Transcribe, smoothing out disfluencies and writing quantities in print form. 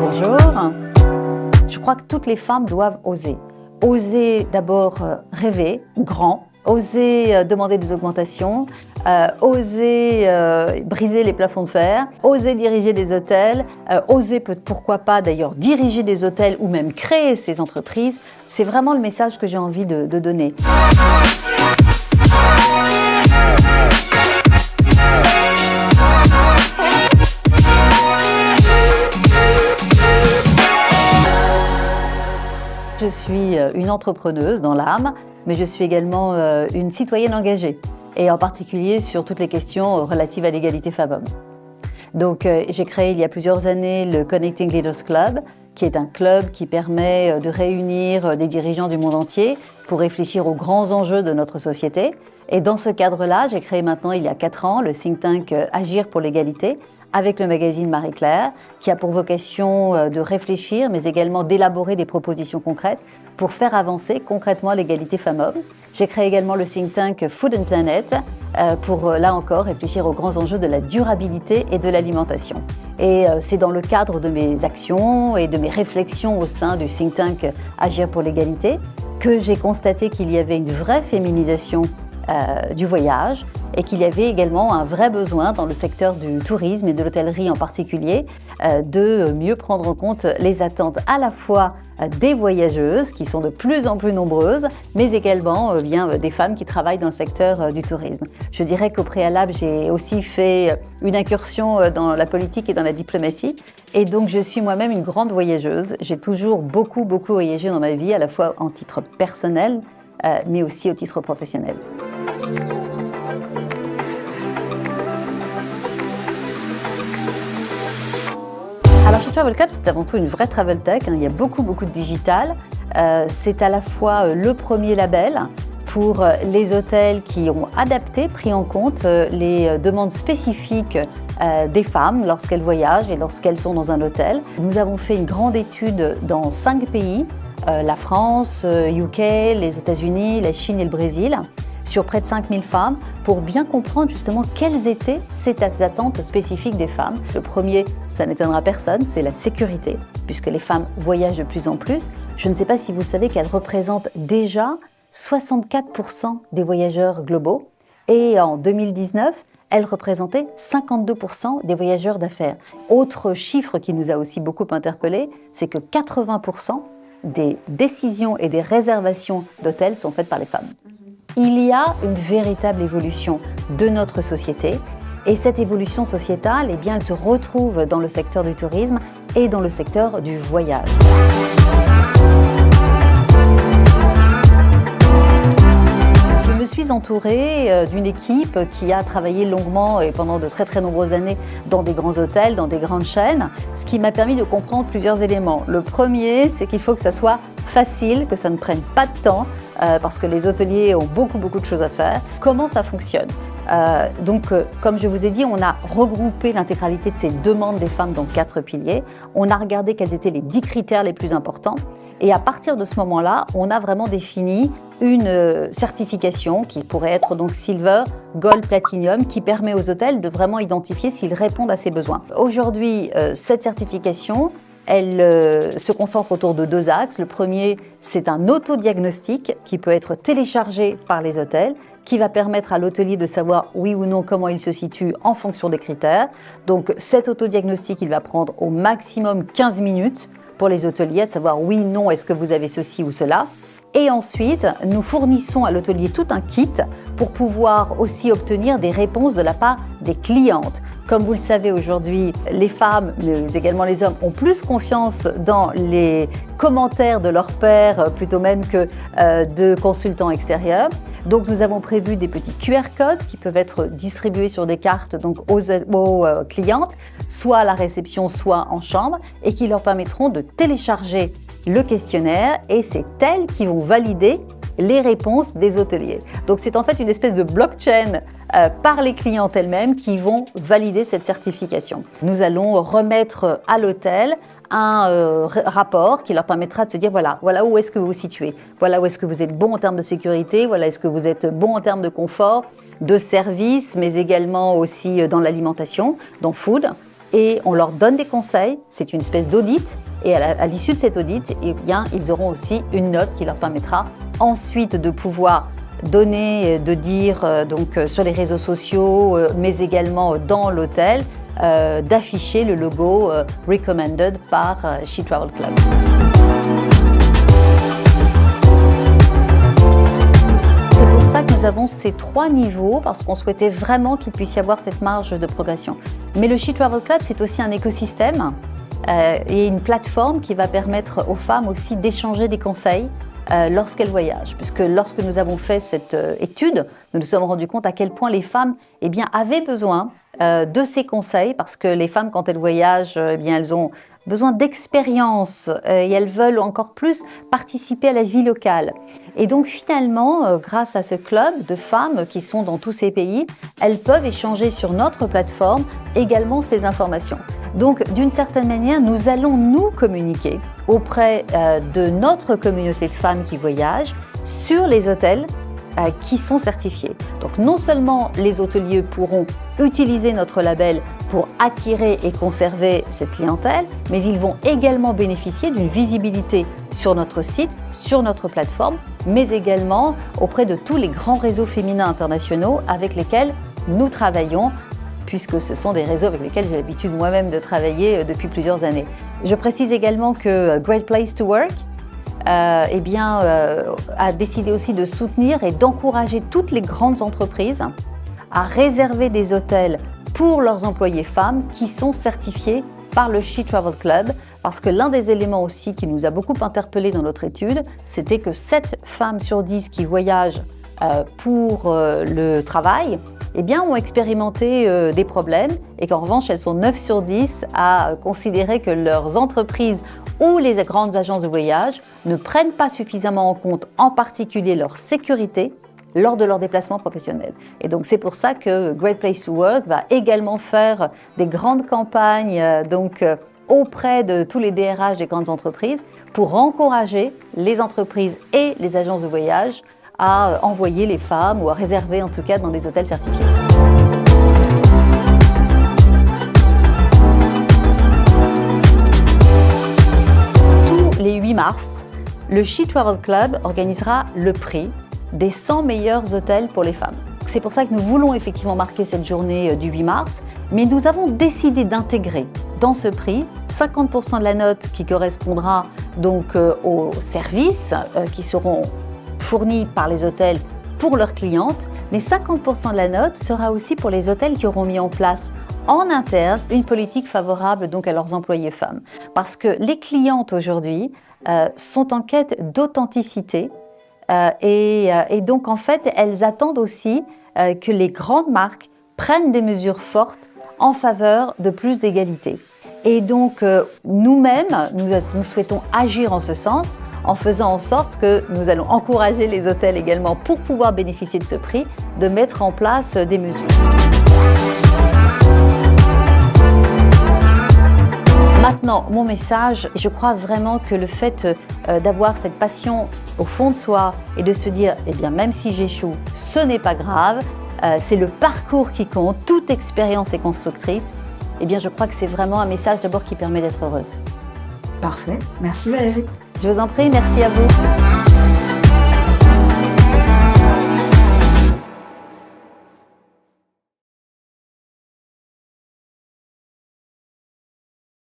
Bonjour. Je crois que toutes les femmes doivent oser. Oser d'abord rêver grand, oser demander des augmentations, oser briser les plafonds de verre, oser diriger des hôtels, oser pourquoi pas d'ailleurs diriger des hôtels ou même créer ces entreprises. C'est vraiment le message que j'ai envie de donner. Je suis une entrepreneuse dans l'âme, mais je suis également une citoyenne engagée, et en particulier sur toutes les questions relatives à l'égalité femmes-hommes. Donc j'ai créé il y a plusieurs années le Connecting Leaders Club, qui est un club qui permet de réunir des dirigeants du monde entier pour réfléchir aux grands enjeux de notre société. Et dans ce cadre-là, j'ai créé maintenant, il y a 4 ans, le think tank Agir pour l'égalité, avec le magazine Marie-Claire, qui a pour vocation de réfléchir, mais également d'élaborer des propositions concrètes pour faire avancer concrètement l'égalité femmes-hommes. J'ai créé également le think tank Food and Planet, pour, là encore, réfléchir aux grands enjeux de la durabilité et de l'alimentation. Et c'est dans le cadre de mes actions et de mes réflexions au sein du think tank Agir pour l'égalité que j'ai constaté qu'il y avait une vraie féminisation du voyage et qu'il y avait également un vrai besoin dans le secteur du tourisme et de l'hôtellerie en particulier de mieux prendre en compte les attentes à la fois des voyageuses qui sont de plus en plus nombreuses, mais également des femmes qui travaillent dans le secteur du tourisme. Je dirais qu'au préalable, j'ai aussi fait une incursion dans la politique et dans la diplomatie, et donc je suis moi-même une grande voyageuse. J'ai toujours beaucoup voyagé dans ma vie, à la fois en titre personnel, mais aussi au titre professionnel. Alors chez Travel Club, c'est avant tout une vraie travel tech, il y a beaucoup de digital. C'est à la fois le premier label pour les hôtels qui ont adapté, pris en compte les demandes spécifiques des femmes lorsqu'elles voyagent et lorsqu'elles sont dans un hôtel. Nous avons fait une grande étude dans 5 pays, la France, UK, les États-Unis, la Chine et le Brésil, sur près de 5000 femmes, pour bien comprendre justement quelles étaient ces attentes spécifiques des femmes. Le premier, ça n'étonnera personne, c'est la sécurité, puisque les femmes voyagent de plus en plus. Je ne sais pas si vous savez qu'elles représentent déjà 64% des voyageurs globaux, et en 2019, elles représentaient 52% des voyageurs d'affaires. Autre chiffre qui nous a aussi beaucoup interpellés, c'est que 80% des décisions et des réservations d'hôtels sont faites par les femmes. Il y a une véritable évolution de notre société, et cette évolution sociétale, elle se retrouve dans le secteur du tourisme et dans le secteur du voyage. Je me suis entourée d'une équipe qui a travaillé longuement et pendant de très nombreuses années dans des grands hôtels, dans des grandes chaînes, ce qui m'a permis de comprendre plusieurs éléments. Le premier, c'est qu'il faut que ça soit facile, que ça ne prenne pas de temps, parce que les hôteliers ont beaucoup de choses à faire. Comment ça fonctionne ? Comme je vous ai dit, on a regroupé l'intégralité de ces demandes des femmes dans 4 piliers. On a regardé quels étaient les 10 critères les plus importants. Et à partir de ce moment-là, on a vraiment défini une certification qui pourrait être donc Silver, Gold, Platinum, qui permet aux hôtels de vraiment identifier s'ils répondent à ces besoins. Aujourd'hui, cette certification, elle se concentre autour de 2 axes. Le premier, c'est un autodiagnostic qui peut être téléchargé par les hôtels, qui va permettre à l'hôtelier de savoir oui ou non comment il se situe en fonction des critères. Donc cet autodiagnostic, il va prendre au maximum 15 minutes pour les hôteliers, de savoir oui, non, est-ce que vous avez ceci ou cela. Et ensuite, nous fournissons à l'hôtelier tout un kit pour pouvoir aussi obtenir des réponses de la part des clientes. Comme vous le savez aujourd'hui, les femmes, mais également les hommes, ont plus confiance dans les commentaires de leurs pairs plutôt même que de consultants extérieurs. Donc nous avons prévu des petits QR codes qui peuvent être distribués sur des cartes donc aux clientes, soit à la réception, soit en chambre, et qui leur permettront de télécharger le questionnaire, et c'est elles qui vont valider les réponses des hôteliers. Donc c'est en fait une espèce de blockchain par les clientes elles-mêmes qui vont valider cette certification. Nous allons remettre à l'hôtel un rapport qui leur permettra de se dire voilà où est-ce que vous vous situez, voilà où est-ce que vous êtes bon en termes de sécurité, voilà est-ce que vous êtes bon en termes de confort, de service, mais également aussi dans l'alimentation, dans food. et on leur donne des conseils. C'est une espèce d'audit et à l'issue de cet audit, eh bien, ils auront aussi une note qui leur permettra ensuite de pouvoir donner, de dire donc sur les réseaux sociaux, mais également dans l'hôtel, d'afficher le logo recommended par She Travel Club. C'est pour ça que nous avons ces 3 niveaux, parce qu'on souhaitait vraiment qu'il puisse y avoir cette marge de progression. Mais le She Travel Club, c'est aussi un écosystème et une plateforme qui va permettre aux femmes aussi d'échanger des conseils lorsqu'elles voyagent. Puisque lorsque nous avons fait cette étude, nous nous sommes rendus compte à quel point les femmes avaient besoin de ces conseils, parce que les femmes, quand elles voyagent, elles ont besoin d'expérience et elles veulent encore plus participer à la vie locale. Et donc finalement, grâce à ce club de femmes qui sont dans tous ces pays, elles peuvent échanger sur notre plateforme également ces informations. Donc d'une certaine manière, nous allons nous communiquer auprès de notre communauté de femmes qui voyagent sur les hôtels qui sont certifiés. Donc non seulement les hôteliers pourront utiliser notre label pour attirer et conserver cette clientèle, mais ils vont également bénéficier d'une visibilité sur notre site, sur notre plateforme, mais également auprès de tous les grands réseaux féminins internationaux avec lesquels nous travaillons, puisque ce sont des réseaux avec lesquels j'ai l'habitude moi-même de travailler depuis plusieurs années. Je précise également que Great Place to Work a décidé aussi de soutenir et d'encourager toutes les grandes entreprises à réserver des hôtels pour leurs employés femmes qui sont certifiés par le She Travel Club, parce que l'un des éléments aussi qui nous a beaucoup interpellés dans notre étude, c'était que 7 femmes sur 10 qui voyagent pour le travail ont expérimenté des problèmes, et qu'en revanche, elles sont 9 sur 10 à considérer que leurs entreprises ou les grandes agences de voyage ne prennent pas suffisamment en compte, en particulier leur sécurité, lors de leurs déplacements professionnels. Et donc c'est pour ça que Great Place to Work va également faire des grandes campagnes auprès de tous les DRH des grandes entreprises pour encourager les entreprises et les agences de voyage à envoyer les femmes ou à réserver en tout cas dans des hôtels certifiés. Tous les 8 mars, le She Travel Club organisera le prix des 100 meilleurs hôtels pour les femmes. C'est pour ça que nous voulons effectivement marquer cette journée du 8 mars, mais nous avons décidé d'intégrer dans ce prix 50% de la note qui correspondra donc aux services qui seront fournis par les hôtels pour leurs clientes, mais 50% de la note sera aussi pour les hôtels qui auront mis en place en interne une politique favorable donc à leurs employés femmes. Parce que les clientes aujourd'hui sont en quête d'authenticité et donc en fait elles attendent aussi que les grandes marques prennent des mesures fortes en faveur de plus d'égalité. Et donc nous-mêmes, nous souhaitons agir en ce sens en faisant en sorte que nous allons encourager les hôtels également pour pouvoir bénéficier de ce prix, de mettre en place des mesures. Maintenant, mon message, je crois vraiment que le fait d'avoir cette passion au fond de soi et de se dire, même si j'échoue, ce n'est pas grave, c'est le parcours qui compte, toute expérience est constructrice, je crois que c'est vraiment un message d'abord qui permet d'être heureuse. Parfait. Merci Valérie. Je vous en prie, merci à vous.